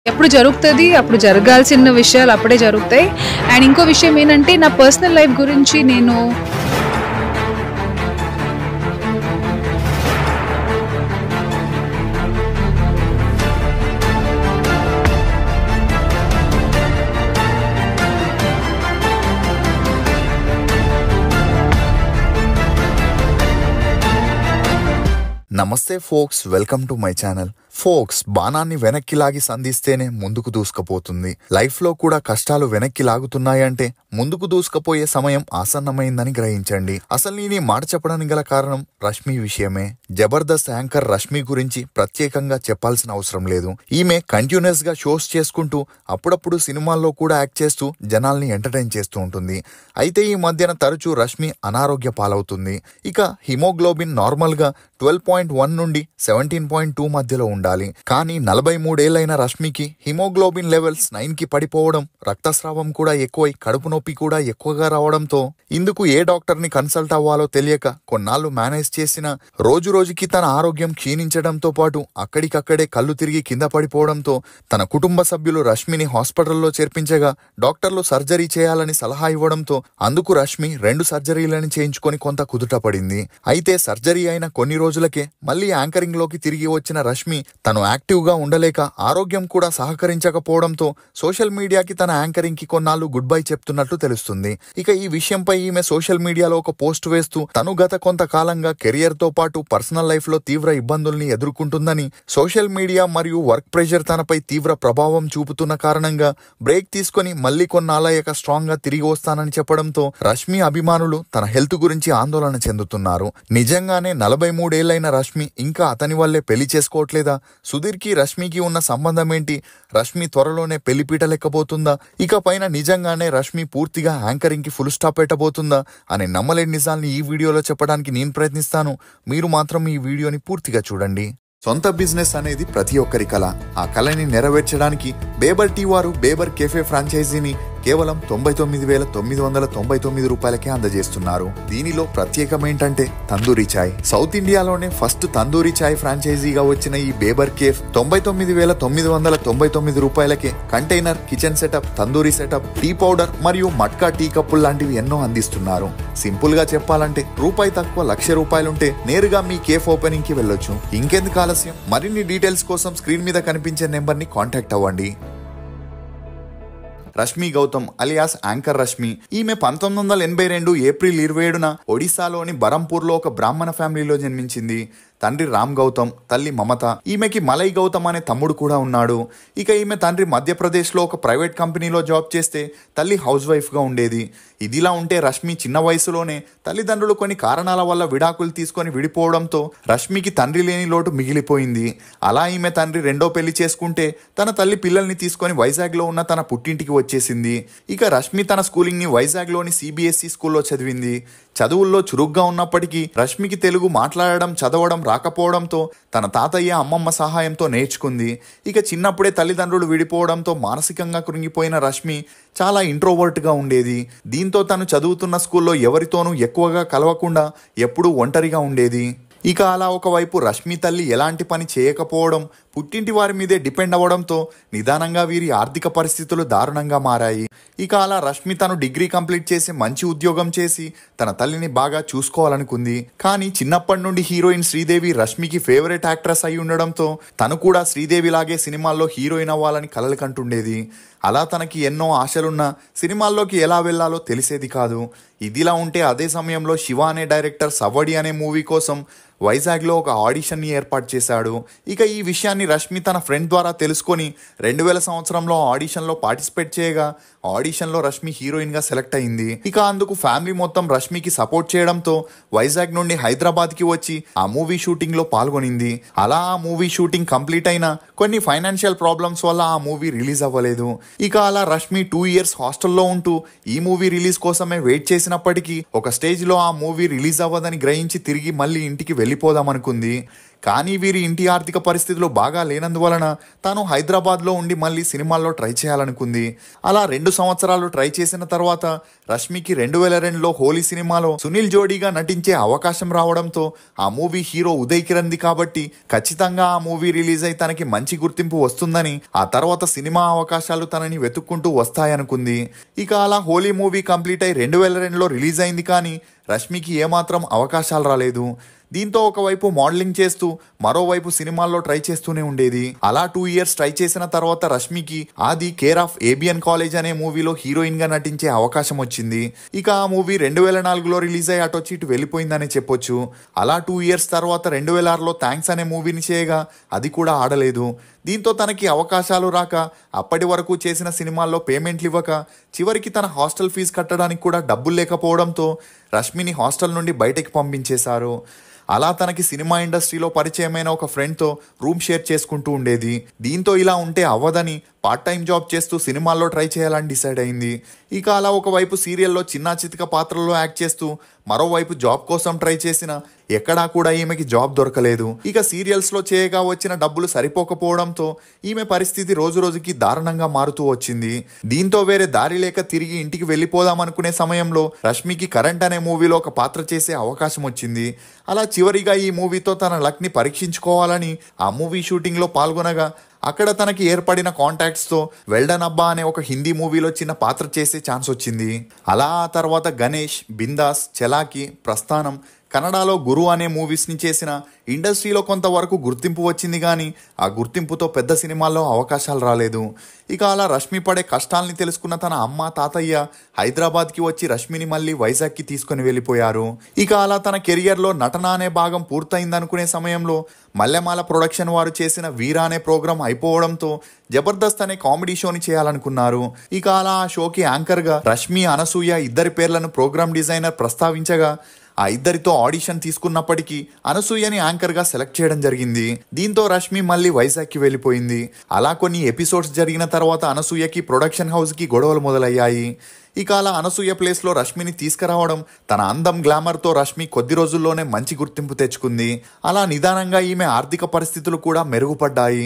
ఎప్పుడు జరుగుతుంది, అప్పుడు జరగాల్సిన విషయాలు అప్పుడే జరుగుతాయి. అండ్ ఇంకో విషయం ఏంటంటే, నా పర్సనల్ లైఫ్ గురించి నేను నమస్తే folks, welcome to my channel. Folks, బాణాన్ని వెనక్కి లాగి సంధిస్తేనే ముందుకు దూసుకుపోతుంది. లైఫ్ లో కూడా కష్టాలు వెనక్కి లాగుతున్నాయంటే ముందుకు దూసుకుపోయే సమయం ఆసన్నమైందని గ్రహించండి. అసలు నేను ఈ మాట చెప్పడానికి గల కారణం రష్మి విషయమే. జబర్దస్త్ యాంకర్ రష్మి గురించి ప్రత్యేకంగా చెప్పాల్సిన అవసరం లేదు. ఈమె కంటిన్యూస్ గా షోస్ చేసుకుంటూ అప్పుడప్పుడు సినిమాల్లో కూడా యాక్ట్ చేస్తూ జనాల్ని ఎంటర్టైన్ చేస్తూ ఉంటుంది. అయితే ఈ మధ్యన తరచూ రష్మి అనారోగ్య పాలవుతుంది. ఇక హిమోగ్లోబిన్ నార్మల్ గా 12.1 నుండి 17.2 మధ్యలో ఉండాలి. కానీ 43 ఏళ్లైన రష్మికి హిమోగ్లోబిన్ లెవెల్స్ 9 కి పడిపోవడం, రక్తస్రావం కూడా ఎక్కువై కడుపు నొప్పి కూడా ఎక్కువగా రావడంతో ఇందుకు ఏ డాక్టర్ ని కన్సల్ట్ అవ్వాలో తెలియక కొన్నాళ్లు మేనేజ్ చేసిన రోజు రోజుకి తన ఆరోగ్యం క్షీణించడంతో పాటు అక్కడికక్కడే కళ్ళు తిరిగి కింద పడిపోవడంతో తన కుటుంబ సభ్యులు రష్మిని హాస్పిటల్లో చేర్పించగా డాక్టర్లు సర్జరీ చేయాలని సలహా ఇవ్వడంతో అందుకు రష్మి 2 సర్జరీలను చేయించుకొని కొంత కుదుట పడింది. అయితే సర్జరీ అయిన కొన్ని రోజులకే మళ్లీ యాంకరింగ్ లోకి తిరిగి వచ్చిన రష్మి తను యాక్టివ్ గా ఉండలేక ఆరోగ్యం కూడా సహకరించకపోవడంతో సోషల్ మీడియాకి తన యాంకరింగ్ కి కొన్నాళ్లు గుడ్ బై చెప్తున్నట్లు తెలుస్తుంది. ఇక ఈ విషయంపై ఈమె సోషల్ మీడియాలో ఒక పోస్ట్ వేస్తూ తను గత కొంతకాలంగా కెరియర్ తో పాటు పర్సనల్ లైఫ్ లో తీవ్ర ఇబ్బందుల్ని ఎదుర్కొంటుందని, సోషల్ మీడియా మరియు వర్క్ ప్రెషర్ తనపై తీవ్ర ప్రభావం చూపుతున్న కారణంగా బ్రేక్ తీసుకుని మళ్లీ కొన్నాళ్ళయ్యాక స్ట్రాంగ్ గా తిరిగి వస్తానని చెప్పడంతో రష్మి అభిమానులు తన హెల్త్ గురించి ఆందోళన చెందుతున్నారు. నిజంగానే 43 ఏళ్లైన రష్మి ఇంకా అతని వల్లే పెళ్లి చేసుకోవట్లేదా? సుధీర్కి రష్మికి ఉన్న సంబంధం ఏంటి? రష్మి త్వరలోనే పెళ్లి పీటలెక్కబోతుందా? ఇక పైన నిజంగానే రష్మి పూర్తిగా యాంకరింగ్ కి ఫుల్ స్టాప్ పెట్టబోతుందా అనే నమ్మలేని నిజాల్ని ఈ వీడియోలో చెప్పడానికి నేను ప్రయత్నిస్తాను. మీరు మాత్రం ఈ వీడియోని పూర్తిగా చూడండి. సొంత బిజినెస్ అనేది ప్రతి ఒక్కరి కల. ఆ కళని నెరవేర్చడానికి బేబర్ టీ వారు బేబర్ కేఫే ఫ్రాంచైజీని కేవలం 99,999 రూపాయలకే అందజేస్తున్నారు. దీనిలో ప్రత్యేకమేంటంటే తందూరి చాయ్. సౌత్ ఇండియాలోనే ఫస్ట్ తందూరి చాయ్ ఫ్రాంచైజీగా వచ్చిన ఈ బేబర్ కేఫ్ 99,999 రూపాయలకే container, kitchen setup, tandoori setup, tea powder మరియు మట్కా టీ కప్పులు లాంటివి ఎన్నో అందిస్తున్నారు. సింపుల్ గా చెప్పాలంటే రూపాయి తక్కువ ₹1,00,000 నేరుగా మీ కేఫ్ ఓపెనింగ్ కి వెళ్ళొచ్చు. ఇంకెందుకు ఆలస్యం? మరిన్ని డీటెయిల్స్ కోసం స్క్రీన్ మీద కనిపించే నెంబర్ ని కాంటాక్ట్ అవ్వండి. Rashmi Gautam alias anchor Rashmi. ఈమె 1982 ఏప్రిల్ 27న ఒడిశాలోని బరంపూర్లో ఒక బ్రాహ్మణ ఫ్యామిలీలో జన్మించింది. తండ్రి రామ్ గౌతమ్, తల్లి మమత. ఈమెకి మలై గౌతమ్ అనే తమ్ముడు కూడా ఉన్నాడు. ఇక ఈమె తండ్రి మధ్యప్రదేశ్లో ఒక ప్రైవేట్ కంపెనీలో జాబ్ చేస్తే తల్లి హౌస్ వైఫ్గా ఉండేది. ఇదిలా ఉంటే రష్మి చిన్న వయసులోనే తల్లిదండ్రులు కొన్ని కారణాల వల్ల విడాకులు తీసుకొని విడిపోవడంతో రష్మికి తండ్రి లేని లోటు మిగిలిపోయింది. అలా ఈమె తండ్రి రెండో పెళ్లి చేసుకుంటే తన తల్లి పిల్లల్ని తీసుకొని వైజాగ్లో ఉన్న తన పుట్టింటికి వచ్చేసింది. ఇక రష్మి తన స్కూలింగ్ని వైజాగ్లోని CBSE స్కూల్లో చదివింది. చదువుల్లో చురుగ్గా ఉన్నప్పటికీ రష్మికి తెలుగు మాట్లాడడం, చదవడం రాకపోవడంతో తన తాతయ్య, అమ్మమ్మ సహాయంతో నేర్చుకుంది. ఇక చిన్నప్పుడే తల్లిదండ్రులు విడిపోవడంతో మానసికంగా కృంగిపోయిన రష్మి చాలా ఇంట్రోవర్ట్గా ఉండేది. దీంతో తను చదువుతున్న స్కూల్లో ఎవరితోనూ ఎక్కువగా కలవకుండా ఎప్పుడూ ఒంటరిగా ఉండేది. ఇక అలా ఒకవైపు రష్మి తల్లి ఎలాంటి పని చేయకపోవడం, పుట్టింటి వారి మీదే డిపెండ్ అవ్వడంతో నిదానంగా వీరి ఆర్థిక పరిస్థితులు దారుణంగా మారాయి. ఇక అలా రష్మి తను డిగ్రీ కంప్లీట్ చేసి మంచి ఉద్యోగం చేసి తన తల్లిని బాగా చూసుకోవాలనుకుంది. కానీ చిన్నప్పటి నుండి హీరోయిన్ శ్రీదేవి రష్మికి ఫేవరెట్ యాక్ట్రెస్ అయి ఉండడంతో తను కూడా శ్రీదేవి లాగే సినిమాల్లో హీరోయిన్ అవ్వాలని కలలు కంటుండేది. అలా తనకి ఎన్నో ఆశలున్నా సినిమాల్లోకి ఎలా వెళ్లాలో తెలిసేది కాదు. ఇదిలా ఉంటే అదే సమయంలో శివ అనే డైరెక్టర్ సవ్వడి అనే మూవీ కోసం వైజాగ్లో ఒక ఆడిషన్ని ఏర్పాటు చేశాడు. ఇక ఈ విషయాన్ని రష్మి తన ఫ్రెండ్ ద్వారా తెలుసుకొని 2000 సంవత్సరంలో ఆడిషన్లో పార్టిసిపేట్ చేయగా ఆడిషన్లో రష్మి హీరోయిన్గా సెలెక్ట్ అయింది. ఇక అందుకు ఫ్యామిలీ మొత్తం రష్మికి సపోర్ట్ చేయడంతో వైజాగ్ నుండి హైదరాబాద్కి వచ్చి ఆ మూవీ షూటింగ్లో పాల్గొనింది. అలా ఆ మూవీ షూటింగ్ కంప్లీట్ అయినా కొన్ని ఫైనాన్షియల్ ప్రాబ్లమ్స్ వల్ల ఆ మూవీ రిలీజ్ అవ్వలేదు. ఇక అలా రష్మి 2 ఇయర్స్ హాస్టల్లో ఉంటూ ఈ మూవీ రిలీజ్ కోసమే వెయిట్ చేసినప్పటికీ ఒక స్టేజ్లో ఆ మూవీ రిలీజ్ అవ్వదని గ్రహించి తిరిగి మళ్ళీ ఇంటికి వెళ్ళిపోదామనుకుంది. కానీ వీరి ఇంటి ఆర్థిక పరిస్థితులు బాగా లేనందువలన తాను హైదరాబాద్లో ఉండి మళ్ళీ సినిమాల్లో ట్రై చేయాలనుకుంది. అలా 2 సంవత్సరాలు ట్రై చేసిన తర్వాత రష్మికి 2002లో హోలీ సినిమాలో సునీల్ జోడీగా నటించే అవకాశం రావడంతో ఆ మూవీ హీరో ఉదయ్ కిరణ్ది కాబట్టి ఖచ్చితంగా ఆ మూవీ రిలీజ్ అయి తనకి మంచి గుర్తింపు వస్తుందని, ఆ తర్వాత సినిమా అవకాశాలు తనని వెతుక్కుంటూ వస్తాయనుకుంది. ఇక అలా హోలీ మూవీ కంప్లీట్ అయి 2002లో రిలీజ్ అయింది. కానీ రష్మికి ఏమాత్రం అవకాశాలు రాలేదు. దీంతో ఒకవైపు మోడలింగ్ చేస్తూ మరోవైపు సినిమాల్లో ట్రై చేస్తూనే ఉండేది. అలా 2 ఇయర్స్ ట్రై చేసిన తర్వాత రష్మికి ఆది కేర్ ఆఫ్ ఏబియన్ కాలేజ్ అనే మూవీలో హీరోయిన్ గా నటించే అవకాశం వచ్చింది. ఇక ఆ మూవీ 2004లో రిలీజ్ అయ్యి అటొచ్చి ఇటు వెళ్ళిపోయిందనే చెప్పొచ్చు. అలా 2 ఇయర్స్ తర్వాత 2006లో థ్యాంక్స్ అనే మూవీని చేయగా అది కూడా ఆడలేదు. దీంతో తనకి అవకాశాలు రాక, అప్పటి వరకు చేసిన సినిమాల్లో పేమెంట్లు ఇవ్వక, చివరికి తన హాస్టల్ ఫీజు కట్టడానికి కూడా డబ్బులు లేకపోవడంతో రష్మిని హాస్టల్ నుండి బయటకి పంపించేశారు. అలా తనకి సినిమా ఇండస్ట్రీలో పరిచయమైన ఒక ఫ్రెండ్తో రూమ్ షేర్ చేసుకుంటూ ఉండేది. దీంతో ఇలా ఉంటే అవ్వదని పార్ట్ టైం జాబ్ చేస్తూ సినిమాల్లో ట్రై చేయాలని డిసైడ్ అయింది. ఇక అలా ఒకవైపు సీరియల్లో చిన్నా చితక పాత్రల్లో యాక్ట్ చేస్తూ మరోవైపు జాబ్ కోసం ట్రై చేసిన ఎక్కడా కూడా ఈమెకి జాబ్ దొరకలేదు. ఇక సీరియల్స్లో చేయగా వచ్చిన డబ్బులు సరిపోకపోవడంతో ఈమె పరిస్థితి రోజు రోజుకి దారుణంగా మారుతూ వచ్చింది. దీంతో వేరే దారి లేక తిరిగి ఇంటికి వెళ్ళిపోదామనుకునే సమయంలో రష్మికి కరెంట్ అనే మూవీలో ఒక పాత్ర చేసే అవకాశం వచ్చింది. అలా చివరిగా ఈ మూవీతో తన లక్ని పరీక్షించుకోవాలని ఆ మూవీ షూటింగ్లో పాల్గొనగా అక్కడ తనకి ఏర్పడిన కాంటాక్ట్స్తో వెల్డన్ అబ్బా అనే ఒక హిందీ మూవీలో చిన్న పాత్ర చేసే ఛాన్స్ వచ్చింది. అలా ఆ తర్వాత గణేష్, బిందాస్, చలాకి, ప్రస్థానం, కన్నడలో గురు అనే మూవీస్ని చేసిన ఇండస్ట్రీలో కొంతవరకు గుర్తింపు వచ్చింది. కానీ ఆ గుర్తింపుతో పెద్ద సినిమాల్లో అవకాశాలు రాలేదు. ఇక అలా రష్మి పడే కష్టాల్ని తెలుసుకున్న తన అమ్మ, తాతయ్య హైదరాబాద్కి వచ్చి రష్మిని మళ్ళీ వైజాగ్కి తీసుకొని వెళ్ళిపోయారు. ఇక అలా తన కెరియర్లో నటన అనే భాగం పూర్తయిందనుకునే సమయంలో మల్లెమాల ప్రొడక్షన్ వారు చేసిన వీరా అనే ప్రోగ్రాం అయిపోవడంతో జబర్దస్త్ అనే కామెడీ షోని చేయాలనుకున్నారు. ఇక అలా ఆ షోకి యాంకర్గా రష్మి, అనసూయ ఇద్దరి పేర్లను ప్రోగ్రామ్ డిజైనర్ ప్రస్తావించగా ఆ ఇద్దరితో ఆడిషన్ తీసుకున్నప్పటికీ అనసూయని యాంకర్గా సెలెక్ట్ చేయడం జరిగింది. దీంతో రష్మి మళ్ళీ వైజాగ్కి వెళ్ళిపోయింది. అలా కొన్ని ఎపిసోడ్స్ జరిగిన తర్వాత అనసూయకి ప్రొడక్షన్ హౌస్కి గొడవలు మొదలయ్యాయి. ఇక అలా అనసూయ ప్లేస్లో రష్మిని తీసుకురావడం, తన అందం, గ్లామర్తో రష్మి కొద్ది రోజుల్లోనే మంచి గుర్తింపు తెచ్చుకుంది. అలా నిదానంగా ఈమె ఆర్థిక పరిస్థితులు కూడా మెరుగుపడ్డాయి.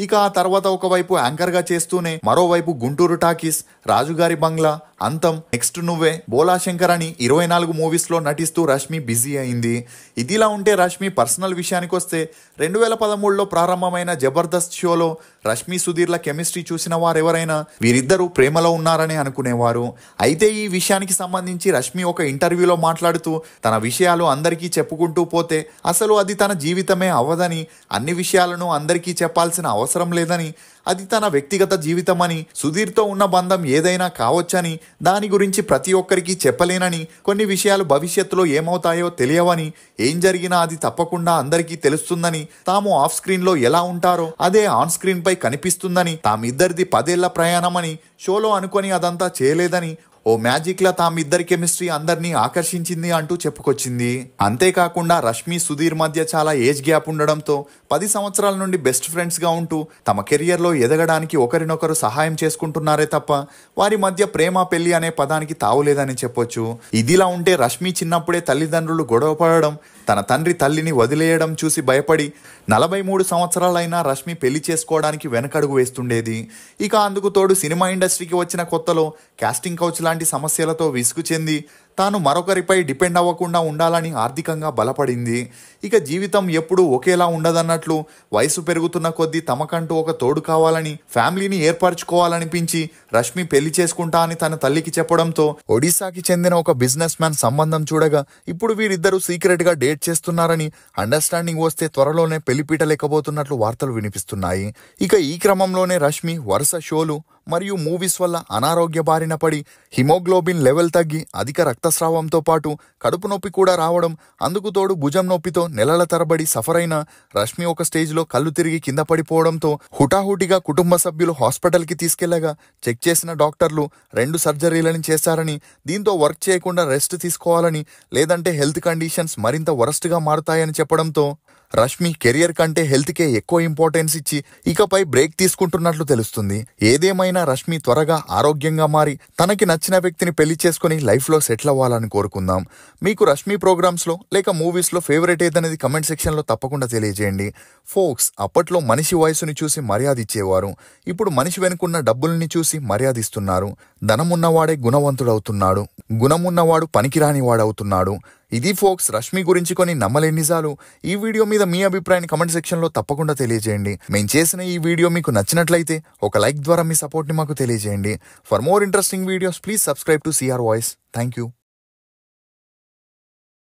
ఇక ఆ తర్వాత ఒకవైపు యాంకర్గా చేస్తూనే మరోవైపు గుంటూరు టాకీస్, రాజుగారి బంగ్లా, అంతం, నెక్స్ట్ నువ్వే, బోలాశంకర్ అని 24 మూవీస్లో నటిస్తూ రష్మి బిజీ అయింది. ఇదిలా ఉంటే రష్మి పర్సనల్ విషయానికి వస్తే 2013లో ప్రారంభమైన జబర్దస్త్ షోలో రష్మి, సుధీర్ల కెమిస్ట్రీ చూసిన వారెవరైనా వీరిద్దరూ ప్రేమలో ఉన్నారని అనుకునేవారు. అయితే ఈ విషయానికి సంబంధించి రష్మి ఒక ఇంటర్వ్యూలో మాట్లాడుతూ తన విషయాలు అందరికీ చెప్పుకుంటూ పోతే అసలు అది తన జీవితమే అవ్వదని, అన్ని విషయాలను అందరికీ చెప్పాల్సిన అవసరం లేదని, అది తన వ్యక్తిగత జీవితమని, సుధీర్తో ఉన్న బంధం ఏదైనా కావచ్చని, దాని గురించి ప్రతి ఒక్కరికి చెప్పలేనని, కొన్ని విషయాలు భవిష్యత్తులో ఏమవుతాయో తెలియవని, ఏం జరిగినా అది తప్పకుండా అందరికీ తెలుస్తుందని, తాము ఆఫ్ స్క్రీన్లో ఎలా ఉంటారో అదే ఆన్ స్క్రీన్ పై కనిపిస్తుందని, తామిద్దరిది 10 ఏళ్ల ప్రయాణమని, షోలో అనుకొని అదంతా చేయలేదని, ఓ మ్యాజిక్ లా తామిద్దరి కెమిస్ట్రీ అందరినీ ఆకర్షించింది అంటూ చెప్పుకొచ్చింది. అంతేకాకుండా రష్మి, సుధీర్ మధ్య చాలా ఏజ్ గ్యాప్ ఉండడంతో 10 సంవత్సరాల నుండి బెస్ట్ ఫ్రెండ్స్ గా ఉంటూ తమ కెరియర్లో ఎదగడానికి ఒకరినొకరు సహాయం చేసుకుంటున్నారే తప్ప వారి మధ్య ప్రేమ, పెళ్లి అనే పదానికి తావులేదని చెప్పొచ్చు. ఇదిలా ఉంటే రష్మి చిన్నప్పుడే తల్లిదండ్రులు గొడవ పడడం, తన తండ్రి తల్లిని వదిలేయడం చూసి భయపడి 43 సంవత్సరాలైనా రష్మి పెళ్లి చేసుకోవడానికి వెనకడుగు వేస్తుండేది. ఇక అందుకు తోడు సినిమా ఇండస్ట్రీకి వచ్చిన కొత్తలో కాస్టింగ్ కౌచ్ లాంటి సమస్యలతో విసుగు చెంది తాను మరొకరిపై డిపెండ్ అవ్వకుండా ఉండాలని ఆర్థికంగా బలపడింది. ఇక జీవితం ఎప్పుడూ ఒకేలా ఉండదన్నట్లు వయసు పెరుగుతున్న కొద్దీ తమకంటూ ఒక తోడు కావాలని, ఫ్యామిలీని ఏర్పరచుకోవాలనిపించి రష్మి పెళ్లి చేసుకుంటా అని తన తల్లికి చెప్పడంతో ఒడిశాకి చెందిన ఒక బిజినెస్ మ్యాన్ సంబంధం చూడగా ఇప్పుడు వీరిద్దరూ సీక్రెట్ గా డేట్ చేస్తున్నారని, అండర్స్టాండింగ్ వస్తే త్వరలోనే పెళ్లిపీట లేకపోతున్నట్లు వార్తలు వినిపిస్తున్నాయి. ఇక ఈ క్రమంలోనే రష్మి వరుస షోలు మరియు మూవీస్ వల్ల అనారోగ్య బారిన పడి హిమోగ్లోబిన్ లెవెల్ తగ్గి అధిక రక్తస్రావంతో పాటు కడుపు నొప్పి కూడా రావడం, అందుకు తోడు భుజం నొప్పితో నెలల తరబడి సఫర్ అయిన రష్మి ఒక స్టేజ్లో కళ్ళు తిరిగి కింద పడిపోవడంతో హుటాహుటిగా కుటుంబ సభ్యులు హాస్పిటల్కి తీసుకెళ్లగా చెక్ చేసిన డాక్టర్లు 2 సర్జరీలను చేశారని, దీంతో వర్క్ చేయకుండా రెస్ట్ తీసుకోవాలని, లేదంటే హెల్త్ కండిషన్స్ మరింత వరస్ట్గా మారుతాయని చెప్పడంతో రష్మి కెరియర్ కంటే హెల్త్ కే ఎక్కువ ఇంపార్టెన్స్ ఇచ్చి ఇకపై బ్రేక్ తీసుకుంటున్నట్లు తెలుస్తుంది. ఏదేమైనా రష్మి త్వరగా ఆరోగ్యంగా మారి తనకి నచ్చిన వ్యక్తిని పెళ్లి చేసుకుని లైఫ్ లో సెటిల్ అవ్వాలని కోరుకుందాం. మీకు రష్మి ప్రోగ్రామ్స్ లో లేక మూవీస్ లో ఫేవరెట్ ఏదనేది కమెంట్ సెక్షన్ లో తప్పకుండా తెలియజేయండి. ఫోక్స్ అప్పట్లో మనిషి వయసుని చూసి మర్యాద ఇచ్చేవారు. ఇప్పుడు మనిషి వెనుకున్న డబ్బుల్ని చూసి మర్యాదిస్తున్నారు. ధనమున్నవాడే గుణవంతుడవుతున్నాడు, గుణమున్నవాడు పనికిరాని వాడవుతున్నాడు. ఇది ఫోక్స్ రష్మి గురించి కొన్ని నమ్మలేని నిజాలు. ఈ వీడియో మీద మీ అభిప్రాయాన్ని కమెంట్ సెక్షన్ లో తప్పకుండా తెలియజేయండి. మేము చేసిన ఈ వీడియో మీకు నచ్చినట్లయితే ఒక లైక్ ద్వారా మీ సపోర్ట్ ని మాకు తెలియజేయండి. For more interesting videos please subscribe to CR voice. Thank you.